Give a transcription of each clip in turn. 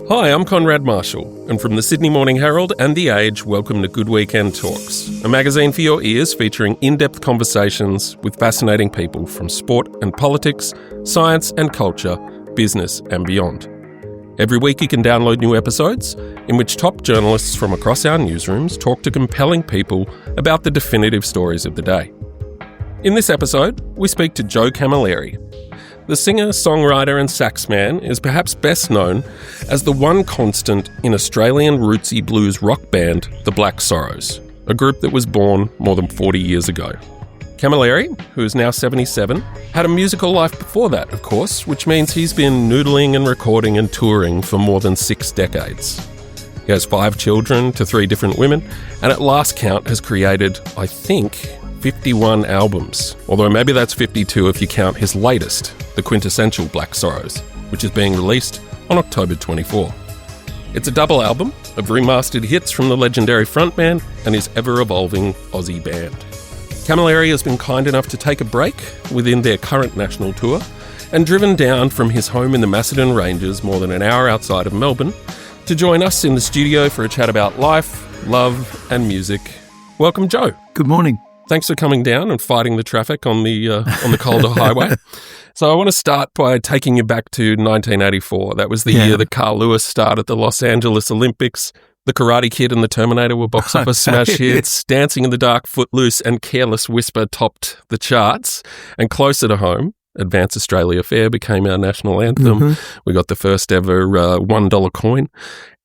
Hi, I'm Konrad Marshall, and from the Sydney Morning Herald and The Age, welcome to Good Weekend Talks, a magazine for your ears featuring in-depth conversations with fascinating people from sport and politics, science and culture, business and beyond. Every week you can download new episodes in which top journalists from across our newsrooms talk to compelling people about the definitive stories of the day. In this episode, we speak to Joe Camilleri. The singer, songwriter and saxman is perhaps best known as the one constant in Australian rootsy blues rock band, the Black Sorrows, a group that was born more than 40 years ago. Camilleri, who is now 77, had a musical life before that, of course, which means he's been noodling and recording and touring for more than 6 decades. He has 5 children to 3 different women, and at last count has created, I think, 51 albums, although maybe that's 52 if you count his latest, the Quintessential Black Sorrows, which is being released on October 24. It's a double album of remastered hits from the legendary frontman and his ever-evolving Aussie band. Camilleri has been kind enough to take a break within their current national tour and driven down from his home in the Macedon Ranges more than an hour outside of Melbourne to join us in the studio for a chat about life, love and music. Welcome, Joe. Good morning. Thanks for coming down and fighting the traffic on the Calder Highway. So I want to start by taking you back to 1984. That was the year that Carl Lewis started the Los Angeles Olympics. The Karate Kid and the Terminator were box office smash hits. Dancing in the Dark, Footloose and Careless Whisper topped the charts. And closer to home, Advance Australia Fair became our national anthem. Mm-hmm. We got the first ever $1 coin.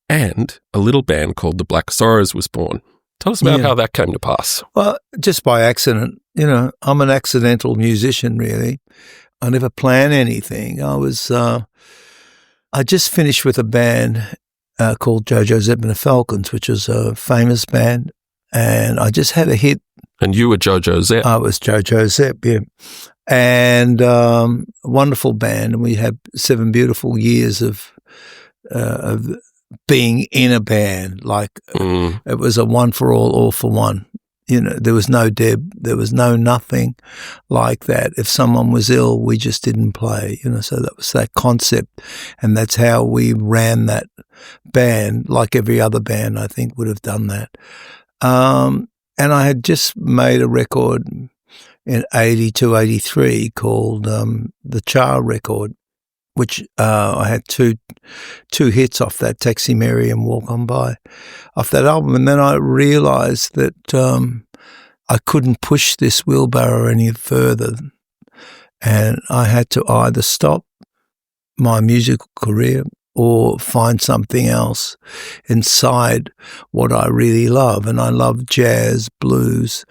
And a little band called the Black Sorrows was born. Tell us about how that came to pass. Well, just by accident. You know, I'm an accidental musician, really. I never plan anything. I just finished with a band called Joe Joseph and the Falcons, which was a famous band, and I just had a hit. And you were Joe Joseph? I was Joe Joseph, yeah. And a wonderful band, and we had 7 beautiful years of being in a band. It was a one for all for one. You know, there was no Deb, there was no nothing like that. If someone was ill, we just didn't play, you know, so that was that concept. And that's how we ran that band, like every other band, I think, would have done that. And I had just made a record in 82, 83 called the Char record, which I had two hits off that, Taxi Mary and Walk On By, off that album. And then I realised that I couldn't push this wheelbarrow any further, and I had to either stop my musical career or find something else inside what I really love. And I love jazz, blues,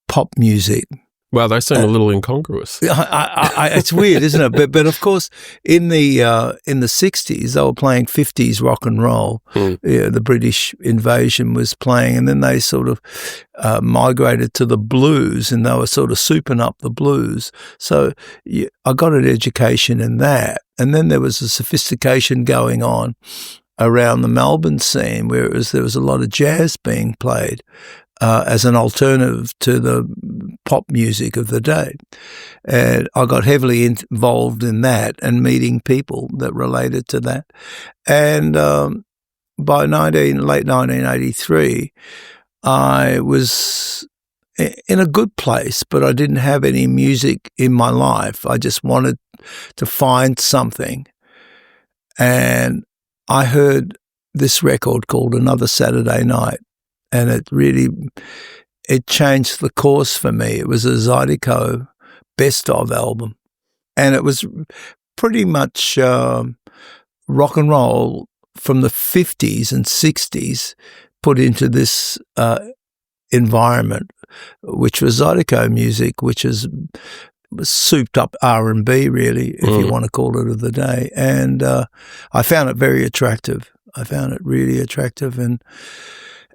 pop music. Wow, they seem a little incongruous. It's weird, isn't it? But of course, in the 60s, they were playing 50s rock and roll. Yeah, the British invasion was playing, and then they sort of migrated to the blues, and they were sort of souping up the blues. So I got an education in that, and then there was a sophistication going on around the Melbourne scene where there was a lot of jazz being played as an alternative to the pop music of the day. And I got heavily involved in that and meeting people that related to that. And by late 1983, I was in a good place, but I didn't have any music in my life. I just wanted to find something. And I heard this record called Another Saturday Night. And it changed the course for me. It was a Zydeco best of album. And it was pretty much rock and roll from the 50s and 60s put into this environment, which was Zydeco music, which was souped up R&B, really, if you want to call it, of the day. And I found it very attractive. I found it really attractive.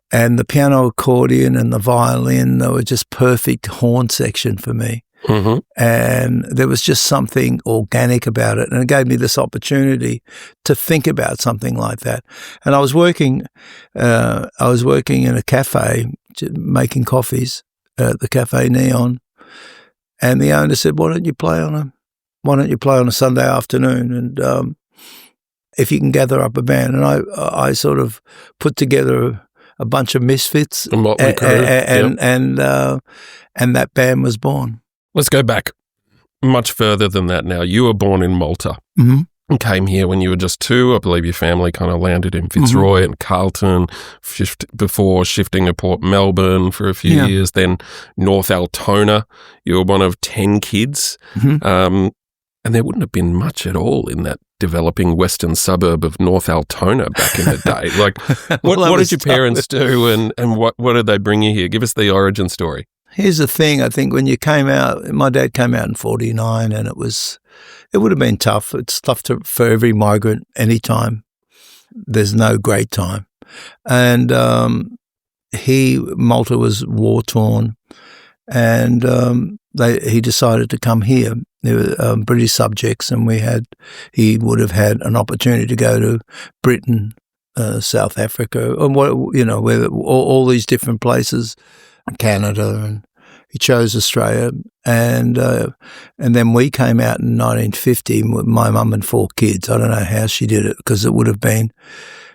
And the piano accordion and the violin, they were just perfect horn section for me. Mm-hmm. And there was just something organic about it. And it gave me this opportunity to think about something like that. And I was working in a cafe making coffees at the Cafe Neon. And the owner said, why don't you play on a Sunday afternoon? if you can gather up a band. And I sort of put together a bunch of misfits, A motley crew. and that band was born. Let's go back much further than that now. You were born in Malta. Mm-hmm. And came here when you were just 2. I believe your family kind of landed in Fitzroy and Carlton before shifting to Port Melbourne for a few years, then North Altona. You were one of 10 kids. And there wouldn't have been much at all in that developing western suburb of North Altona back in the day. Like, what did your parents do and what did they bring you here? Give us the origin story. Here's the thing. I think when you came out, my dad came out in 49, and it would have been tough. It's tough for every migrant anytime. There's no great time. And Malta was war-torn, and he decided to come here. They were British subjects, and he would have had an opportunity to go to Britain, South Africa, and where all these different places, Canada, and he chose Australia, and then we came out in 1950 with my mum and 4 kids. I don't know how she did it, because it would have been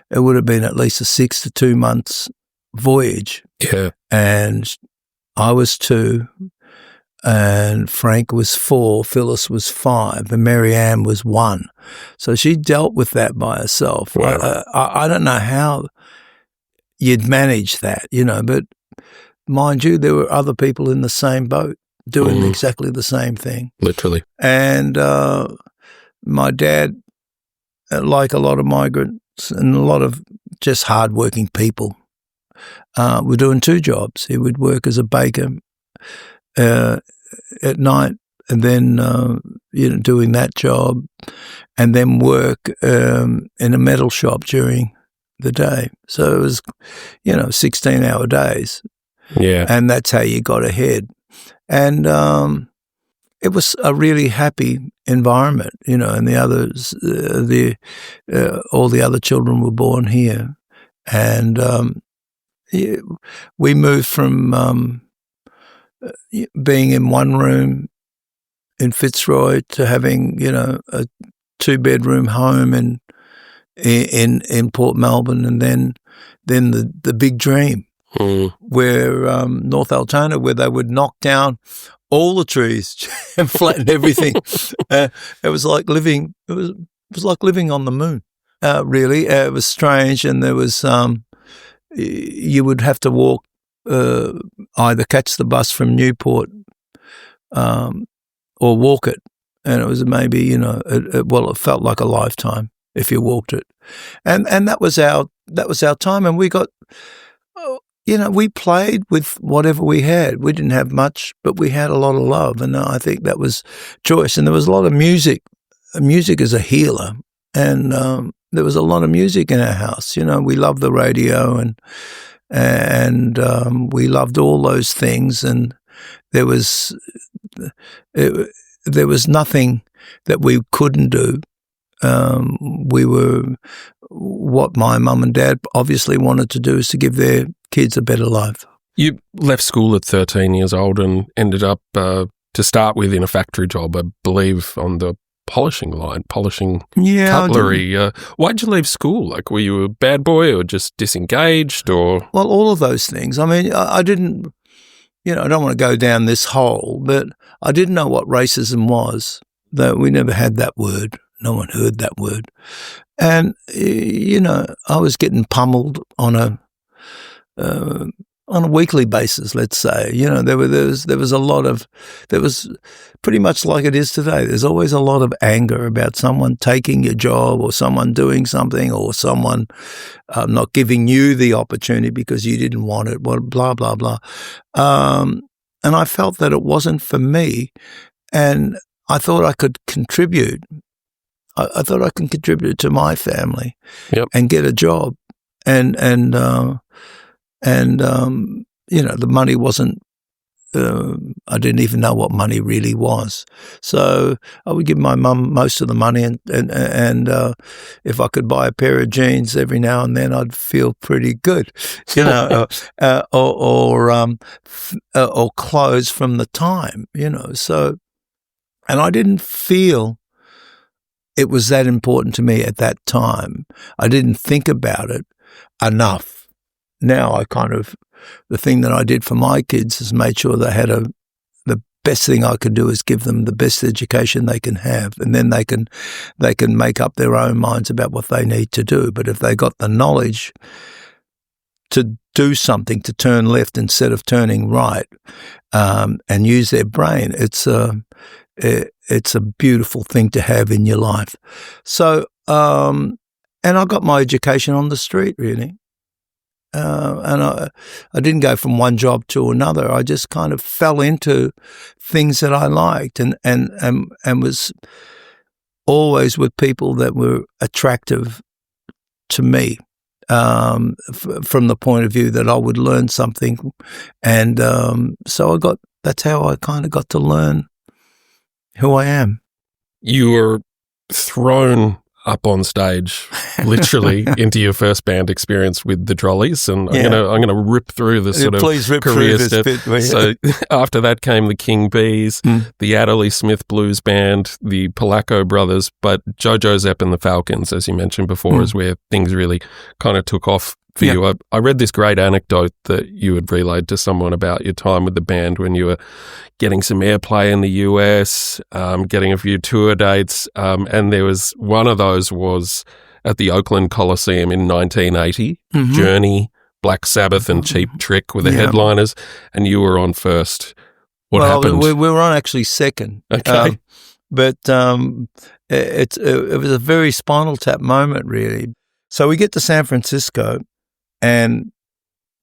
at least a 6 to 2 months voyage. Yeah, and I was 2, and Frank was 4, Phyllis was 5, and Mary Ann was 1. So she dealt with that by herself. Wow. I don't know how you'd manage that, but mind you, there were other people in the same boat doing exactly the same thing. Literally. And my dad, like a lot of migrants and a lot of just hardworking people, were doing 2 jobs. He would work as a baker at night, and then doing that job, and then work in a metal shop during the day. So it was 16-hour days. Yeah. And that's how you got ahead. And it was a really happy environment, and the others, all the other children were born here. And we moved from being in one room in Fitzroy to having, a 2-bedroom home in Port Melbourne, and then the big dream. Where North Altona, where they would knock down all the trees and flatten everything. It was like living. It was like living on the moon. Really, it was strange, and there was you would have to walk, either catch the bus from Newport, or walk it, and it was maybe it felt like a lifetime if you walked it, and that was our time, and we got. We played with whatever we had. We didn't have much, but we had a lot of love, and I think that was choice. And there was a lot of music. Music is a healer, and there was a lot of music in our house. We loved the radio, and we loved all those things. And there was nothing that we couldn't do. We were what my mum and dad obviously wanted to do is to give their kids a better life. You left school at 13 years old and ended up, to start with, in a factory job, I believe, on the polishing line, polishing cutlery. Why'd you leave school? Like, were you a bad boy or just disengaged, or? Well, all of those things. I mean, I didn't, I don't want to go down this hole, but I didn't know what racism was. That we never had that word. No one heard that word. And, I was getting pummeled on a weekly basis, let's say. There was pretty much like it is today. There's always a lot of anger about someone taking your job, or someone doing something, or someone not giving you the opportunity because you didn't want it, blah, blah, blah. And I felt that it wasn't for me, and I thought I could contribute. I thought I could contribute to my family, and get a job, and the money wasn't. I didn't even know what money really was, so I would give my mum most of the money, and if I could buy a pair of jeans every now and then, I'd feel pretty good, or clothes from the time, So, and I didn't feel it was that important to me at that time. I didn't think about it enough. Now the thing that I did for my kids is made sure they had the best thing I could do is give them the best education they can have, and then they can make up their own minds about what they need to do. But if they got the knowledge to do something, to turn left instead of turning right, and use their brain, it's a beautiful thing to have in your life. So, and I got my education on the street, really. And I didn't go from one job to another. I just kind of fell into things that I liked, and was always with people that were attractive to me, from the point of view that I would learn something. And so that's how I kind of got to learn who I am. You were thrown up on stage, literally, into your first band experience with the Drollies, and I'm gonna rip through the sort of career step. So after that came the King Bees, the Adderley Smith Blues Band, the Polacco Brothers, but Jojo Zepp and the Falcons, as you mentioned before, is where things really kind of took off for you. I read this great anecdote that you had relayed to someone about your time with the band when you were getting some airplay in the US, getting a few tour dates, and there was one of those was at the Oakland Coliseum in 1980, Journey, Black Sabbath and Cheap Trick were the headliners, and you were on first. What happened? We were on actually second. Okay. But it was a very Spinal Tap moment, really. So we get to San Francisco, and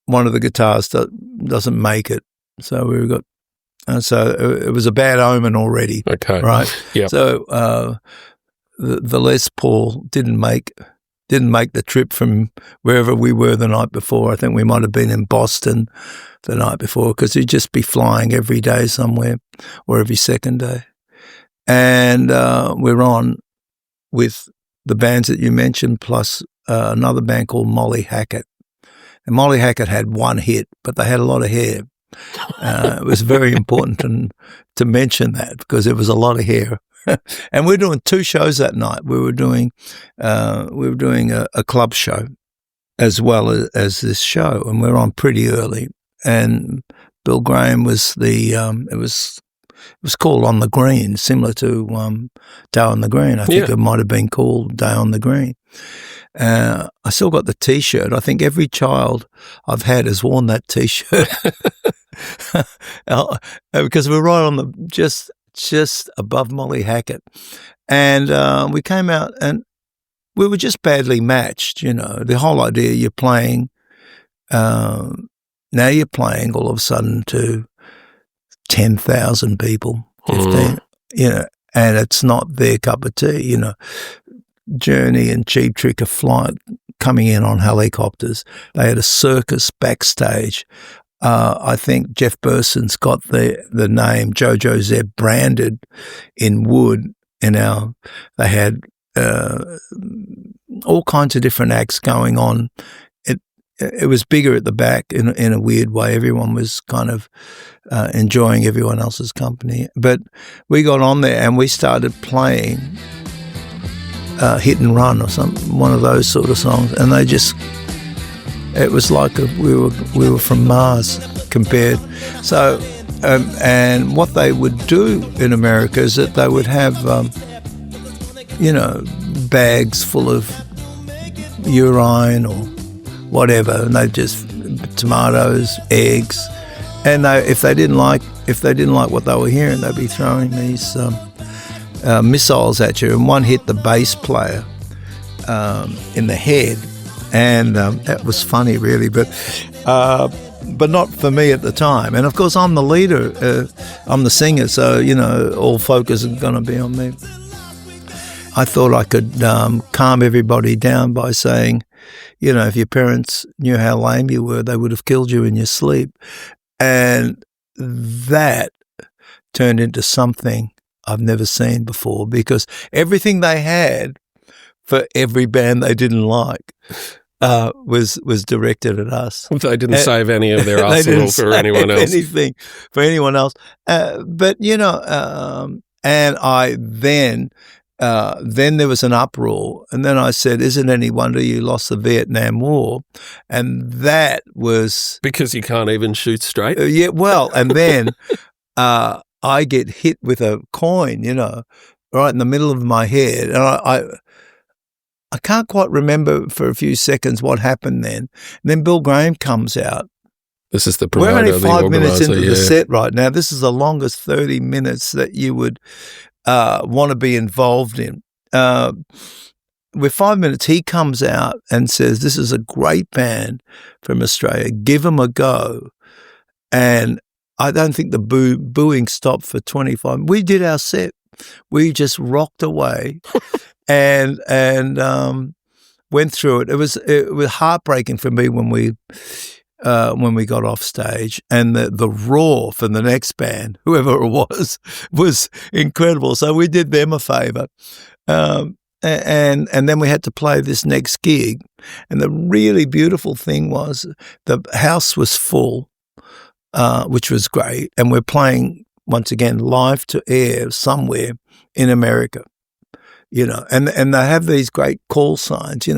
one of the guitars doesn't make it. So it was a bad omen already. Okay. Right. Yeah. So the Les Paul didn't make the trip from wherever we were the night before. I think we might have been in Boston the night before, because he'd just be flying every day somewhere, or every second day. And we're on with the bands that you mentioned, plus another band called Molly Hackett. And Molly Hackett had one hit, but they had a lot of hair. It was very important to mention that, because there was a lot of hair. And we're doing 2 shows that night. We were doing a club show as well as this show, and we're on pretty early. And Bill Graham was it was called On the Green, similar to Day on the Green. I think it might have been called Day on the Green. I still got the T-shirt. I think every child I've had has worn that T-shirt because we're right on the just above Molly Hackett, and we came out and we were just badly matched. You know, the whole idea you're playing. Now you're playing all of a sudden to 10,000 people, 15, you know, and it's not their cup of tea, you know. Journey and Cheap Trick are coming in on helicopters. They had a circus backstage. I think Jeff Burson's got the name Jojo Zepp branded in wood. They had all kinds of different acts going on. It was bigger at the back in a weird way. Everyone was kind of enjoying everyone else's company. But we got on there and we started playing Hit and Run or one of those sort of songs, and it was like we were from Mars compared. So, and what they would do in America is that they would have, bags full of urine or whatever, and they just tomatoes, eggs, and if they didn't like what they were hearing, they'd be throwing these missiles at you. And one hit the bass player in the head, and that was funny, really, but not for me at the time. And of course, I'm the leader, I'm the singer, so all focus is going to be on me. I thought I could calm everybody down by saying, if your parents knew how lame you were, they would have killed you in your sleep. And that turned into something I've never seen before, because everything they had for every band they didn't like was directed at us. They didn't save any of their arsenal for anyone else. Anything for anyone else. And I then then there was an uproar. And then I said, isn't any wonder you lost the Vietnam War? And that was... Because you can't even shoot straight? Yeah, well, and then I get hit with a coin, right in the middle of my head. And I can't quite remember for a few seconds what happened then. And then Bill Graham comes out. This is the promoter, we're only 5 minutes into the set right now. This is the longest 30 minutes that you would want to be involved in. With 5 minutes, he comes out and says, this is a great band from Australia. Give them a go. And I don't think the booing stopped for 25. We did our set. We just rocked away and went through it. It was heartbreaking for me when we got off stage, and the roar from the next band, whoever it was incredible. So we did them a favour, and then we had to play this next gig. And the really beautiful thing was the house was full, which was great, and we're playing once again live to air somewhere in America. And they have these great call signs,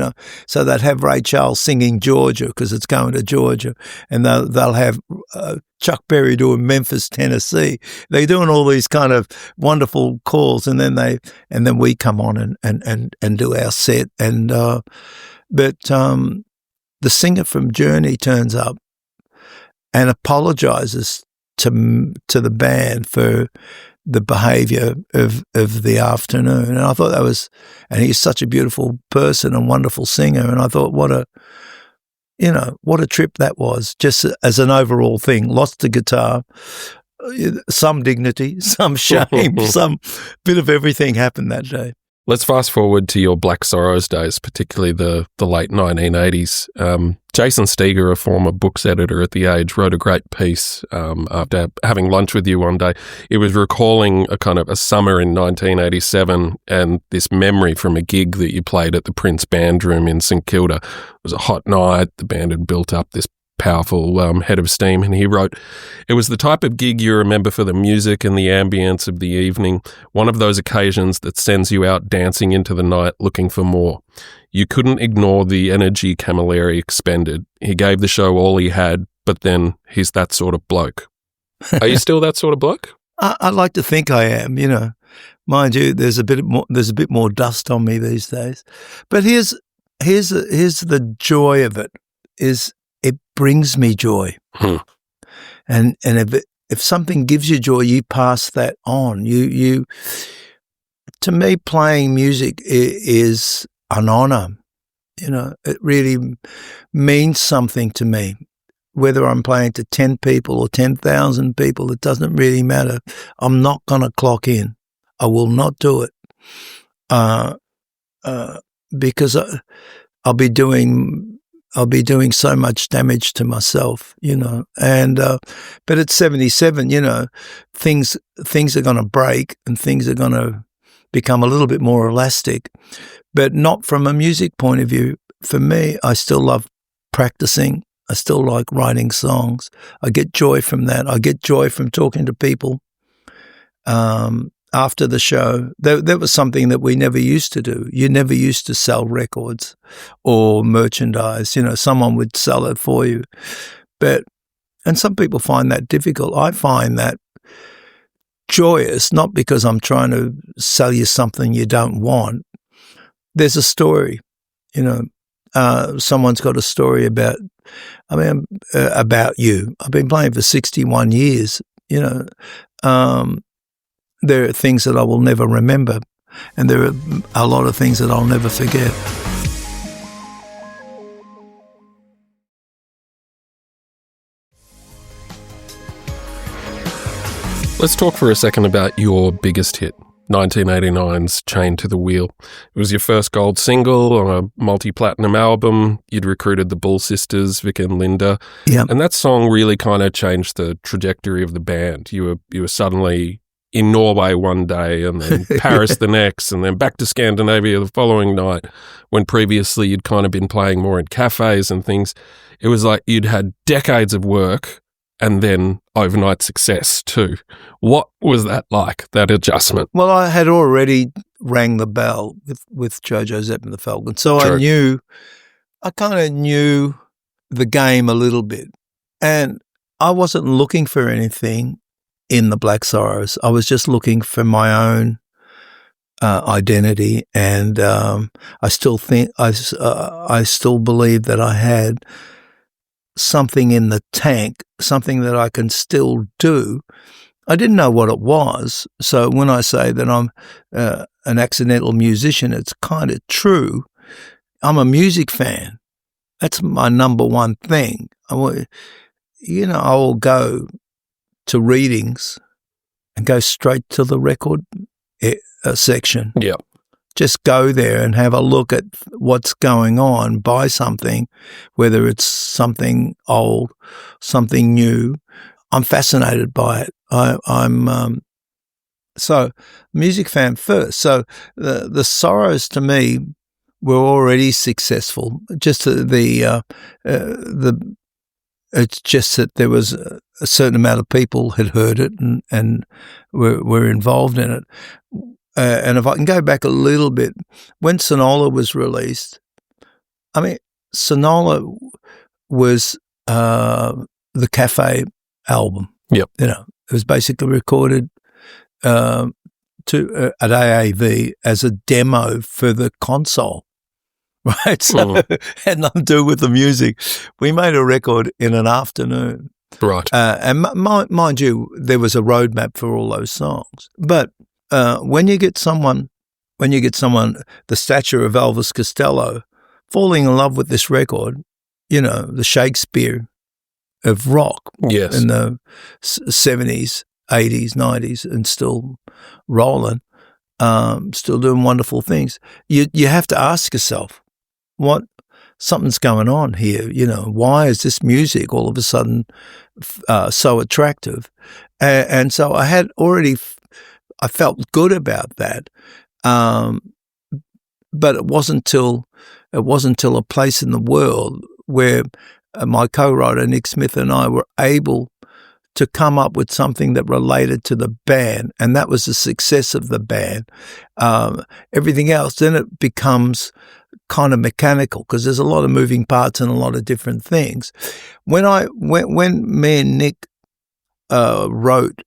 so they'd have Ray Charles singing Georgia because it's going to Georgia, and they'll have Chuck Berry doing Memphis, Tennessee. They're doing all these kind of wonderful calls, and then we come on and do our set. But the singer from Journey turns up and apologizes to the band for the behaviour of the afternoon. And I thought that was, and he's such a beautiful person and wonderful singer. And I thought, what a trip that was, just as an overall thing. Lost the guitar, some dignity, some shame, some bit of everything happened that day. Let's fast forward to your Black Sorrows days, particularly the late 1980s. Jason Steger, a former books editor at The Age, wrote a great piece after having lunch with you one day. It was recalling a kind of a summer in 1987 and this memory from a gig that you played at the Prince Band Room in St Kilda. It was a hot night. The band had built up this powerful head of steam, and he wrote, it was the type of gig you remember for the music and the ambience of the evening, one of those occasions that sends you out dancing into the night looking for more. You couldn't ignore the energy Camilleri expended. He gave the show all he had, but then he's that sort of bloke. Are you still that sort of bloke? I like to think I am, Mind you, there's a bit more dust on me these days. But here's the joy of it, is it brings me joy. And if something gives you joy, you pass that on. You to me, playing music is an honor. It really means something to me. Whether I'm playing to 10 people or 10,000 people, it doesn't really matter. I'm not going to clock in. I will not do it because I'll be doing so much damage to myself, and, but at 77, things are going to break and things are going to become a little bit more elastic, but not from a music point of view. For me, I still love practicing. I still like writing songs. I get joy from that. I get joy from talking to people. After the show, that was something that we never used to do. You never used to sell records or merchandise. Someone would sell it for you. And some people find that difficult. I find that joyous, not because I'm trying to sell you something you don't want. There's a story, someone's got a story about you. I've been playing for 61 years, there are things that I will never remember, and there are a lot of things that I'll never forget. Let's talk for a second about your biggest hit, 1989's Chained to the Wheel. It was your first gold single on a multi-platinum album. You'd recruited the Bull Sisters, Vic and Linda. Yep. And that song really kind of changed the trajectory of the band. You were suddenly in Norway one day and then Paris the next and then back to Scandinavia the following night, when previously you'd kind of been playing more in cafes and things. It was like you'd had decades of work and then overnight success too. What was that like, that adjustment? Well, I had already rang the bell with Joe Joseph and the Falcon. So True. I kind of knew the game a little bit. And I wasn't looking for anything in the Black Sorrows. I was just looking for my own identity, and I still believe that I had something in the tank, something that I can still do. I didn't know what it was, so when I say that I'm an accidental musician, it's kind of true. I'm a music fan. That's my number one thing. I will go to readings and go straight to the record section. Yeah. Just go there and have a look at what's going on, buy something, whether it's something old, something new. I'm fascinated by it. I'm so music fan first. So the Sorrows to me were already successful. Just it's just that there was a certain amount of people had heard it and were involved in it. And if I can go back a little bit, when Sonola was released, I mean, Sonola was the Cafe album. Yep. It was basically recorded at AAV as a demo for the console. Right, so had nothing to do with the music. We made a record in an afternoon. Right. And mind you, there was a roadmap for all those songs. But when you get someone the stature of Elvis Costello falling in love with this record, the Shakespeare of rock Yes. in the 70s, 80s, 90s, and still rolling, still doing wonderful things, you have to ask yourself, something's going on here, why is this music all of a sudden so attractive? And so I felt good about that. But it wasn't till A Place in the World where my co-writer Nick Smith and I were able to come up with something that related to the band, and that was the success of the band. Everything else, then it becomes kind of mechanical because there's a lot of moving parts and a lot of different things. When me and Nick wrote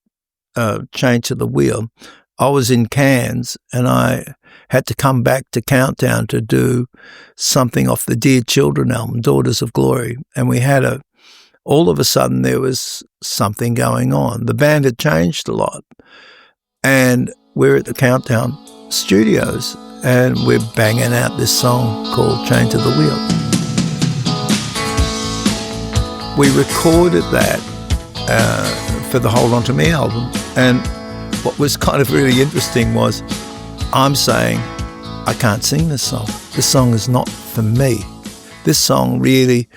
Chained to the Wheel, I was in Cairns and I had to come back to Countdown to do something off the Dear Children album, Daughters of Glory, and we had all of a sudden there was something going on. The band had changed a lot, and we're at the Countdown studios and we're banging out this song called Chained to the Wheel. We recorded that for the Hold On To Me album, and what was kind of really interesting was I'm saying, I can't sing this song. This song is not for me. This song really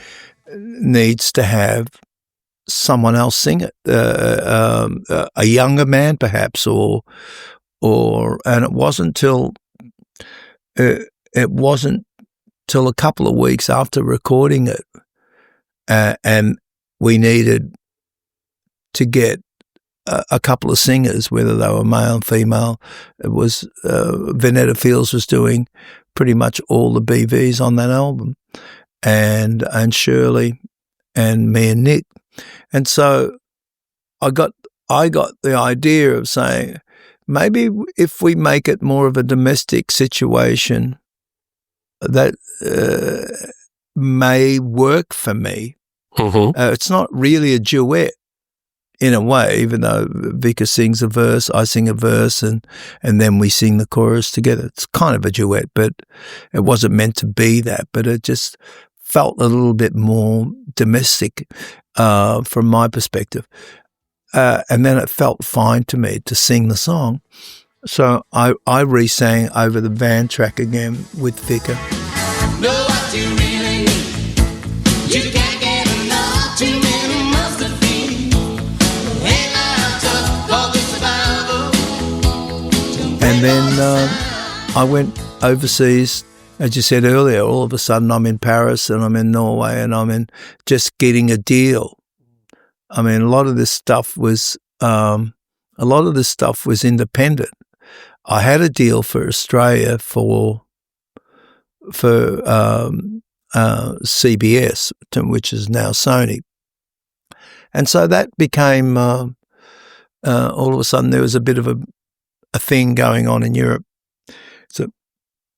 needs to have someone else sing it, a younger man perhaps, and it wasn't till a couple of weeks after recording it, and we needed to get a couple of singers, whether they were male and female. It was Vanetta Fields was doing pretty much all the BVs on that album, and Shirley and me and Nick. And so I got the idea of saying, maybe if we make it more of a domestic situation, that may work for me. Mm-hmm. It's not really a duet in a way, even though Vika sings a verse, I sing a verse, and then we sing the chorus together. It's kind of a duet, but it wasn't meant to be that. But it just felt a little bit more domestic from my perspective. And then it felt fine to me to sing the song. So I re-sang over the band track again with Vika. Know what you really need. You can't get enough. Too many must have been. Ain't not tough for the survival. And then I went overseas. As you said earlier, all of a sudden I'm in Paris and I'm in Norway and I'm in just getting a deal. I mean, a lot of this stuff was independent. I had a deal for Australia for CBS, which is now Sony. And so that became, all of a sudden there was a bit of a thing going on in Europe. So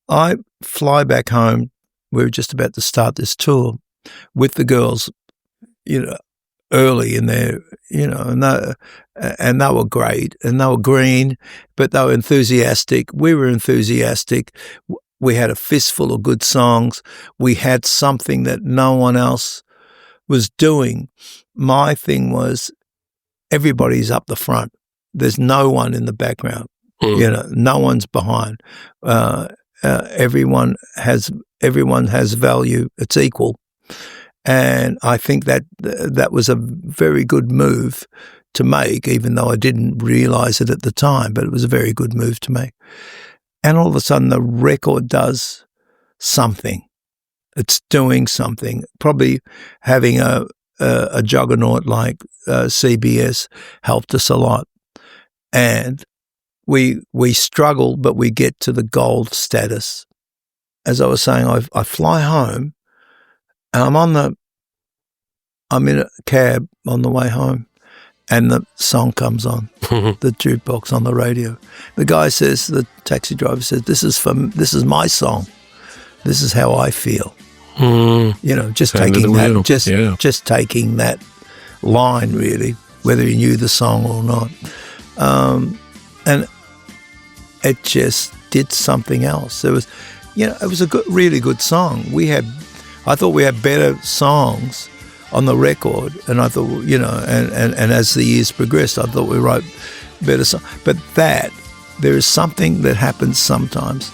I fly back home. We were just about to start this tour with the girls, early in their, and they were great and they were green, but they were enthusiastic. We were enthusiastic. We had a fistful of good songs. We had something that no one else was doing. My thing was everybody's up the front. There's no one in the background. No one's behind. Everyone has value. It's equal. And I think that was a very good move to make, even though I didn't realize it at the time, but it was a very good move to make. And all of a sudden the record does something. It's doing something. Probably having a juggernaut like CBS helped us a lot. And we struggle, but we get to the gold status. As I was saying, I fly home and I'm in a cab on the way home and the song comes on, the jukebox on the radio. The guy says, the taxi driver says, this is my song. This is how I feel. Just taking that, just taking that line really, whether you knew the song or not. And it just did something else. It was, it was a really good song. I thought we had better songs on the record, and I thought, and as the years progressed, I thought we wrote better songs. But there is something that happens sometimes,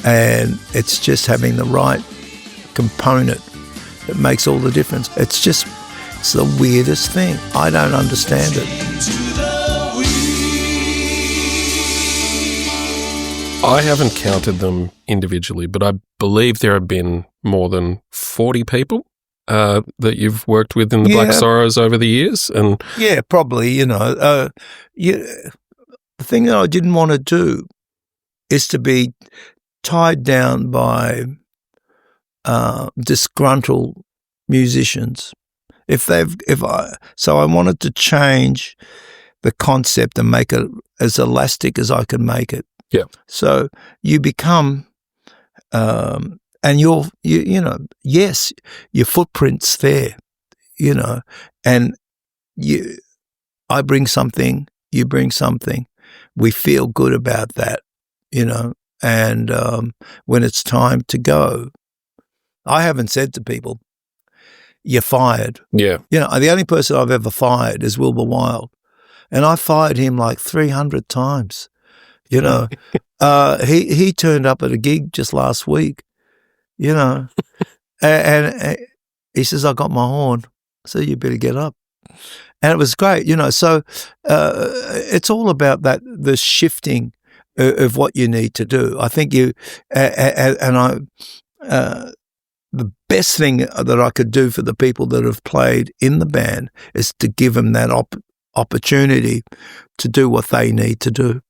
and it's just having the right component that makes all the difference. It's the weirdest thing. I don't understand it. I haven't counted them individually, but I believe there have been more than 40 people that you've worked with in the Black Sorrows over the years. And yeah, probably, the thing that I didn't want to do is to be tied down by disgruntled musicians. So I wanted to change the concept and make it as elastic as I could make it. Yeah. So you become, and yes, your footprint's there, and I bring something, you bring something. We feel good about that, and when it's time to go, I haven't said to people, you're fired. Yeah. The only person I've ever fired is Wilbur Wilde, and I fired him like 300 times. He turned up at a gig just last week, and he says, I got my horn, so you better get up. And it was great, so it's all about the shifting of what you need to do. I think the best thing that I could do for the people that have played in the band is to give them that opportunity to do what they need to do.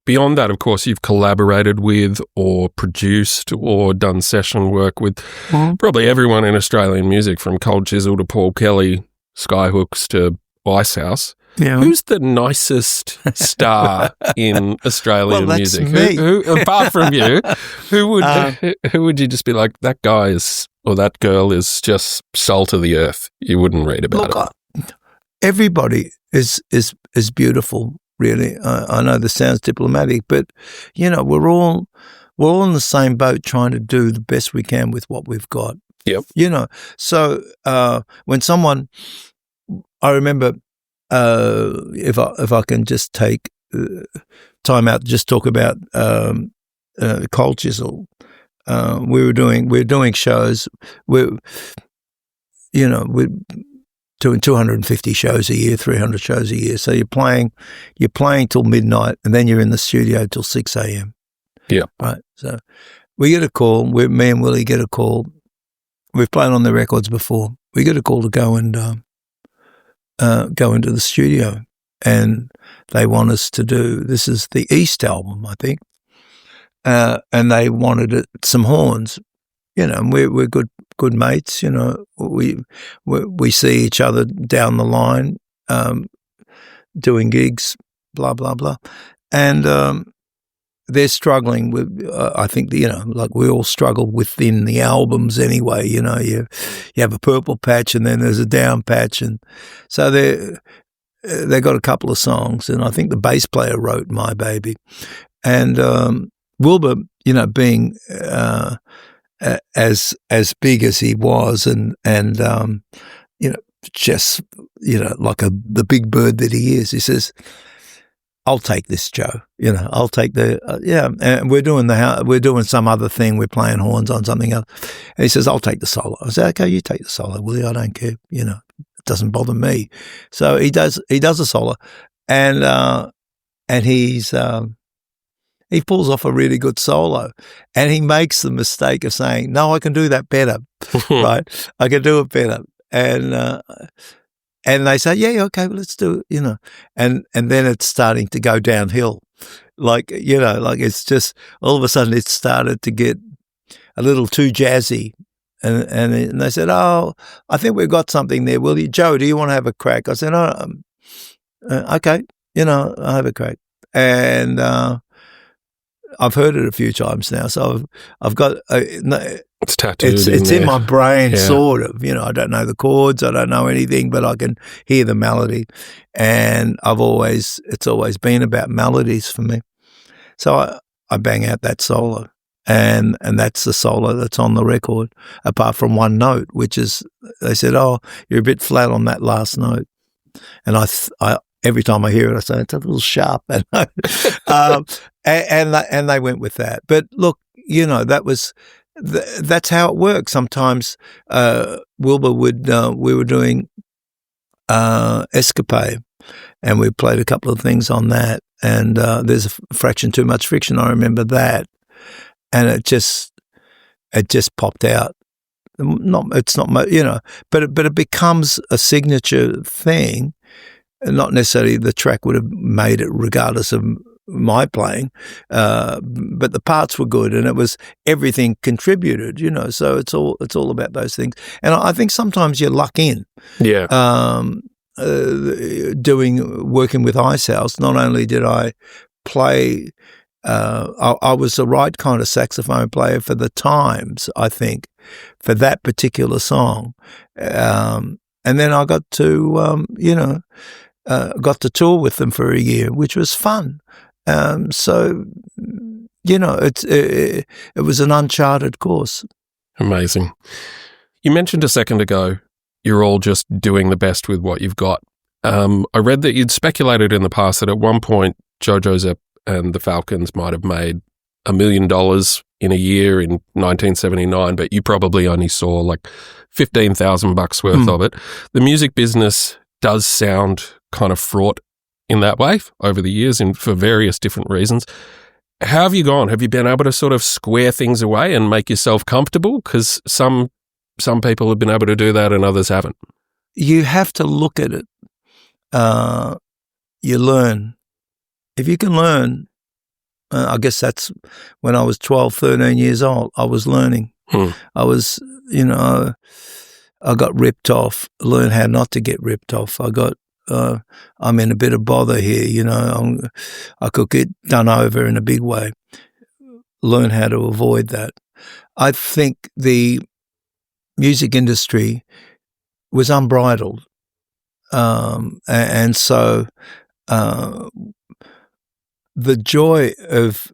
Beyond that, of course, you've collaborated with or produced or done session work with probably everyone in Australian music, from Cold Chisel to Paul Kelly, Skyhooks to Icehouse. Yeah. Who's the nicest star in Australian music? Me. Who, apart from you, who would you just be like, that guy is, or that girl is just salt of the earth? You wouldn't read about it. Everybody is beautiful. Really, I know this sounds diplomatic, but we're all in the same boat, trying to do the best we can with what we've got. Yep. So when someone, I remember, if I can just take time out to just talk about Cold Chisel, we're doing shows. We're doing 250 shows a year, 300 shows a year. So you're playing till midnight, and then you're in the studio till 6 a.m. Yeah. Right. So we get a call. Me and Willie get a call. We've played on the records before. We get a call to go and go into the studio, and they want us to do. This is the East album, I think, and they wanted some horns. And we're good mates. We see each other down the line, doing gigs, blah blah blah, and they're struggling with. I think like we all struggle within the albums anyway. You have a purple patch and then there's a down patch, and so they got a couple of songs, and I think the bass player wrote "My Baby," and Wilbur, being as big as he was, and just like the big bird that he is, he says, "I'll take this, Joe. I'll take the And we're doing some other thing. We're playing horns on something else." And he says, "I'll take the solo." I said, "Okay, you take the solo, will you? I don't care. It doesn't bother me." So he does a solo, and he pulls off a really good solo, and he makes the mistake of saying, "No, I can do that better." Right? I can do it better, and they say, "Yeah, okay, well, let's do it." And then it's starting to go downhill, like it's just all of a sudden it started to get a little too jazzy, and they said, "Oh, I think we've got something there. Will you, Joe? Do you want to have a crack?" I said, "Oh, okay, I'll have a crack," and I've heard it a few times now, so I've got it's tattooed. It's in my brain, Yeah. sort of. I don't know the chords, I don't know anything, but I can hear the melody, and it's always been about melodies for me. So I bang out that solo, and that's the solo that's on the record, apart from one note, which is they said, "Oh, you're a bit flat on that last note," and I every time I hear it, I say it's a little sharp, and they went with that. But look, that's how it works. Sometimes Wilbur we were doing Escapade, and we played a couple of things on that, and there's a fraction too much fiction. I remember that, and it just popped out. It's not, but it becomes a signature thing. Not necessarily the track would have made it regardless of my playing, but the parts were good, and it was everything contributed, so it's all about those things. And I think sometimes you luck in. Yeah. Working with Ice House, not only did I play, I was the right kind of saxophone player for the times, I think, for that particular song. And then I got to, got to tour with them for a year, which was fun. So, it was an uncharted course. Amazing. You mentioned a second ago, you're all just doing the best with what you've got. I read that you'd speculated in the past that at one point, Jojo Zep and the Falcons might have made $1 million in a year in 1979, but you probably only saw like $15,000 worth of it. The music business does sound kind of fraught in that way over the years and for various different reasons. How have you gone? Have you been able to sort of square things away and make yourself comfortable? Because some people have been able to do that and others haven't. You have to look at it. You learn. If you can learn, I guess that's when I was 12, 13 years old, I was learning. I was, I got ripped off, learn how not to get ripped off. I'm in a bit of bother here, I could get done over in a big way. Learn how to avoid that. I think the music industry was unbridled. And so the joy of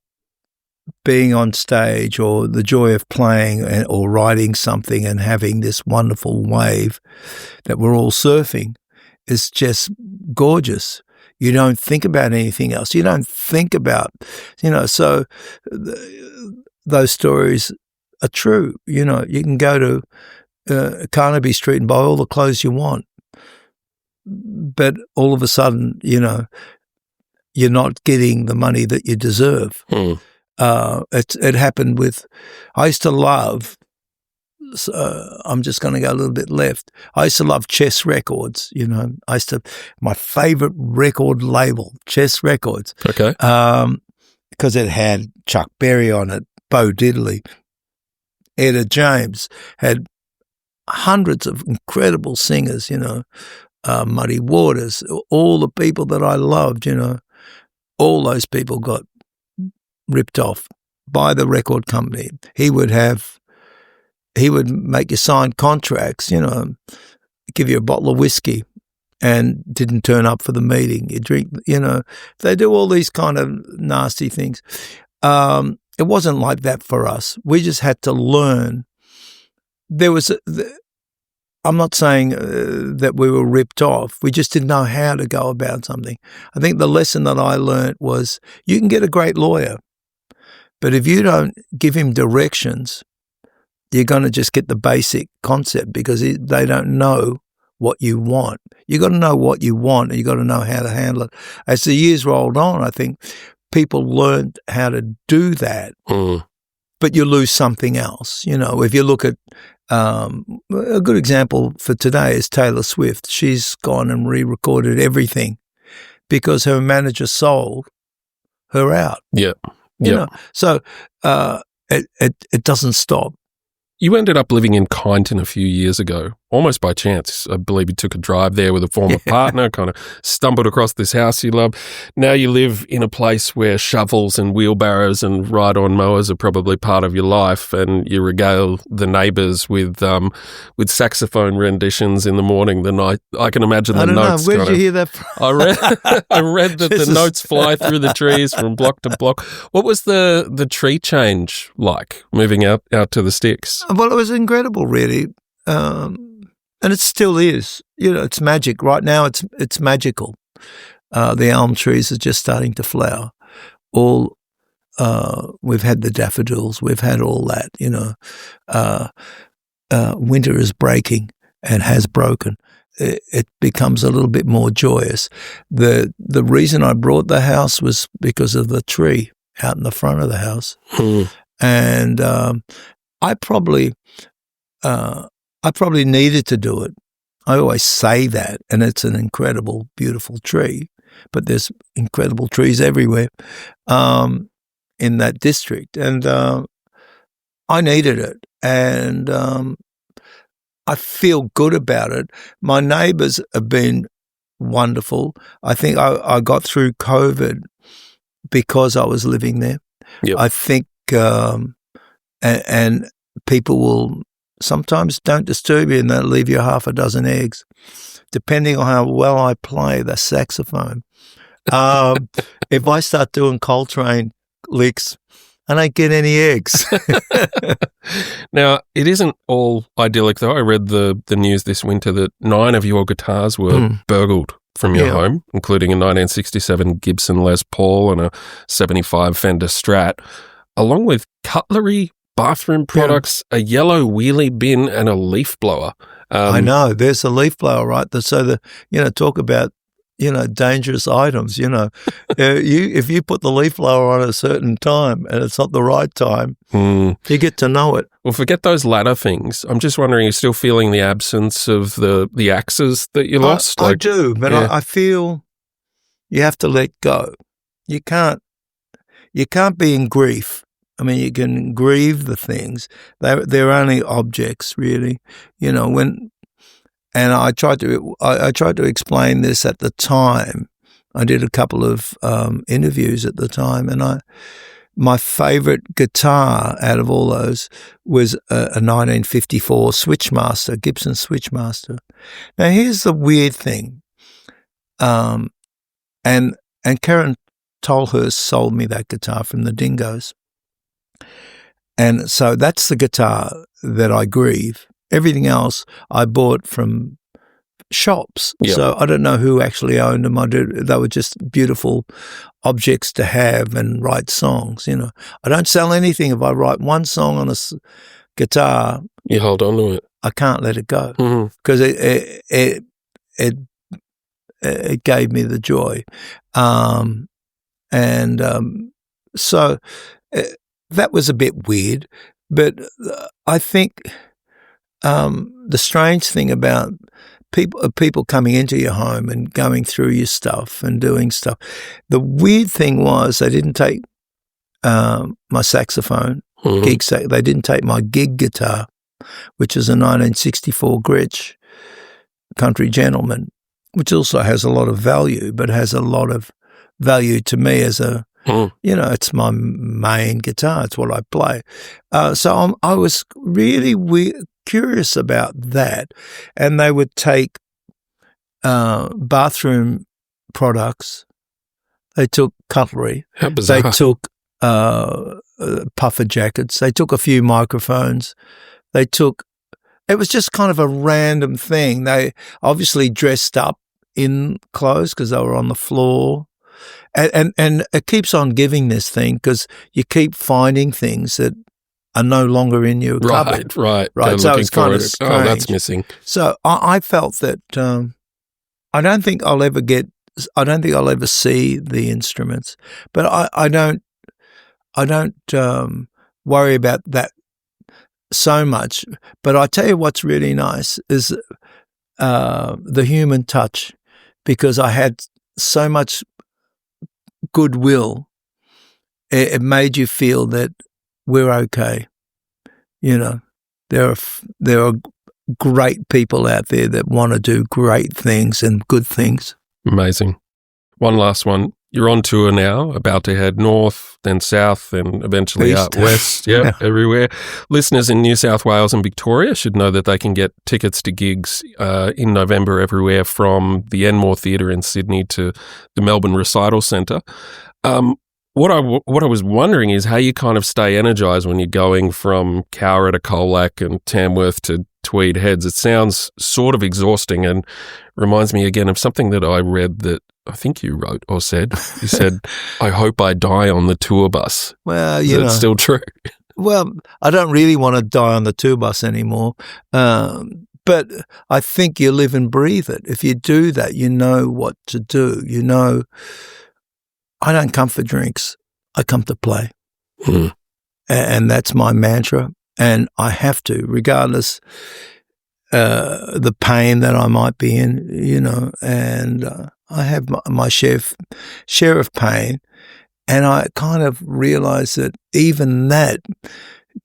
being on stage, or the joy of playing or writing something and having this wonderful wave that we're all surfing, is just gorgeous. You don't think about anything else. You don't think about, so those stories are true. You can go to Carnaby Street and buy all the clothes you want, but all of a sudden, you're not getting the money that you deserve. It happened with, I used to love I'm just going to go a little bit left. I used to love Chess Records, my favorite record label, Chess Records. Okay. Because it had Chuck Berry on it, Bo Diddley, Etta James, had hundreds of incredible singers, Muddy Waters, all the people that I loved, all those people got ripped off by the record company. He would make you sign contracts, give you a bottle of whiskey and didn't turn up for the meeting. You drink, they do all these kind of nasty things. It wasn't like that for us. We just had to learn. I'm not saying that we were ripped off. We just didn't know how to go about something. I think the lesson that I learned was you can get a great lawyer, but if you don't give him directions, you're going to just get the basic concept because they don't know what you want. You got to know what you want and you got to know how to handle it. As the years rolled on, I think people learned how to do that, but you lose something else. If you look at a good example for today is Taylor Swift. She's gone and re-recorded everything because her manager sold her out. Yeah. So it doesn't stop. You ended up living in Kyneton a few years ago, almost by chance. I believe you took a drive there with a former partner, kind of stumbled across this house you love. Now you live in a place where shovels and wheelbarrows and ride-on mowers are probably part of your life, and you regale the neighbours with saxophone renditions in the morning. The night I can imagine the notes. Where did you hear that from? I read that the notes fly through the trees from block to block. What was the tree change like moving out to the sticks? Well, it was incredible, really, and it still is. It's magic. Right now, it's magical. The elm trees are just starting to flower. We've had the daffodils. We've had all that. Winter is breaking and has broken. It becomes a little bit more joyous. The reason I brought the house was because of the tree out in the front of the house, and I probably needed to do it. I always say that, and it's an incredible, beautiful tree, but there's incredible trees everywhere in that district, and I needed it, and I feel good about it. My neighbours have been wonderful. I think I got through COVID because I was living there. Yep. I think and people will sometimes don't disturb you and they'll leave you half a dozen eggs, depending on how well I play the saxophone. If I start doing Coltrane licks, I don't get any eggs. Now, it isn't all idyllic, though. I read the news this winter that 9 of your guitars were burgled from your home, including a 1967 Gibson Les Paul and a 75 Fender Strat, along with cutlery, bathroom products, a yellow wheelie bin, and a leaf blower. I know. There's a leaf blower, right? So talk about, dangerous items, if you put the leaf blower on at a certain time and it's not the right time, you get to know it. Well, forget those latter things. I'm just wondering, you're still feeling the absence of the axes that you lost? I do, but I feel you have to let go. You can't be in grief. I mean, you can grieve the things. They're only objects, really. And I tried to explain this at the time. I did a couple of interviews at the time, and my favorite guitar out of all those was a 1954 Switchmaster, Gibson Switchmaster. Now, here's the weird thing, and Karen Tolhurst sold me that guitar from the Dingoes. And so that's the guitar that I grieve. Everything else I bought from shops. Yep. So I don't know who actually owned them. They were just beautiful objects to have and write songs. I don't sell anything. If I write one song on a guitar, you hold on to it. I can't let it go because it gave me the joy. So that was a bit weird, but I think the strange thing about people coming into your home and going through your stuff and doing stuff. The weird thing was they didn't take my saxophone, they didn't take my gig guitar, which is a 1964 Gretsch Country Gentleman, which also has a lot of value, but has a lot of value to me as a, it's my main guitar. It's what I play. So I was really curious about that. And they would take bathroom products. They took cutlery. How bizarre. They took puffer jackets. They took a few microphones. It was just kind of a random thing. They obviously dressed up in clothes because they were on the floor. And it keeps on giving this thing because you keep finding things that are no longer in your cupboard. Right. So it's kind of strange. Oh, that's missing. So I felt that I don't think I'll ever see the instruments, but I don't worry about that so much. But I tell you what's really nice is the human touch, because I had so much goodwill. It made you feel that we're okay. There are great people out there that want to do great things and good things. Amazing. One last one. You're on tour now, about to head north, then south, and eventually out west. Yeah, everywhere. Listeners in New South Wales and Victoria should know that they can get tickets to gigs in November everywhere, from the Enmore Theatre in Sydney to the Melbourne Recital Centre. What I was wondering is how you kind of stay energised when you're going from Cowra to Colac and Tamworth to Tweed Heads. It sounds sort of exhausting and reminds me again of something that I read that I think you wrote or said. You said, "I hope I die on the tour bus." Well, is that still true? Well, I don't really want to die on the tour bus anymore. But I think you live and breathe it. If you do that, you know what to do. I don't come for drinks. I come to play. And that's my mantra. And I have to, regardless the pain that I might be in, and I have my share of pain. And I kind of realize that even that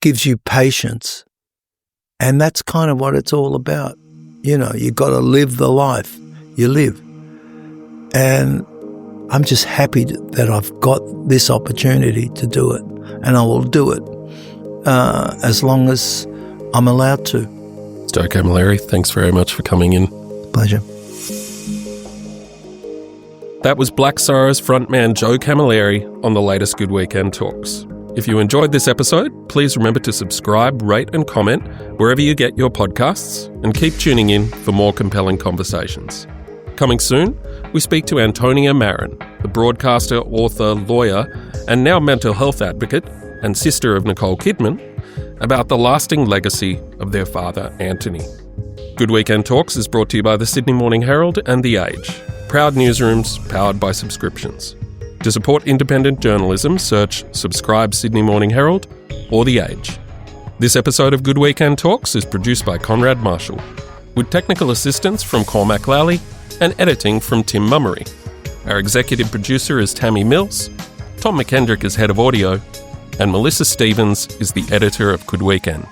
gives you patience. And that's kind of what it's all about. You got to live the life you live. And I'm just happy that I've got this opportunity to do it, and I will do it as long as I'm allowed to. Joe Camilleri, thanks very much for coming in. Pleasure. That was Black Sorrows frontman Joe Camilleri on the latest Good Weekend Talks. If you enjoyed this episode, please remember to subscribe, rate and comment wherever you get your podcasts, and keep tuning in for more compelling conversations. Coming soon, we speak to Antonia Marin, the broadcaster, author, lawyer, and now mental health advocate and sister of Nicole Kidman, about the lasting legacy of their father, Anthony. Good Weekend Talks is brought to you by the Sydney Morning Herald and The Age, proud newsrooms powered by subscriptions. To support independent journalism, search Subscribe Sydney Morning Herald or The Age. This episode of Good Weekend Talks is produced by Konrad Marshall, with technical assistance from Cormac Lally and editing from Tim Mummery. Our executive producer is Tammy Mills, Tom McKendrick is head of audio, and Melissa Stevens is the editor of Good Weekend.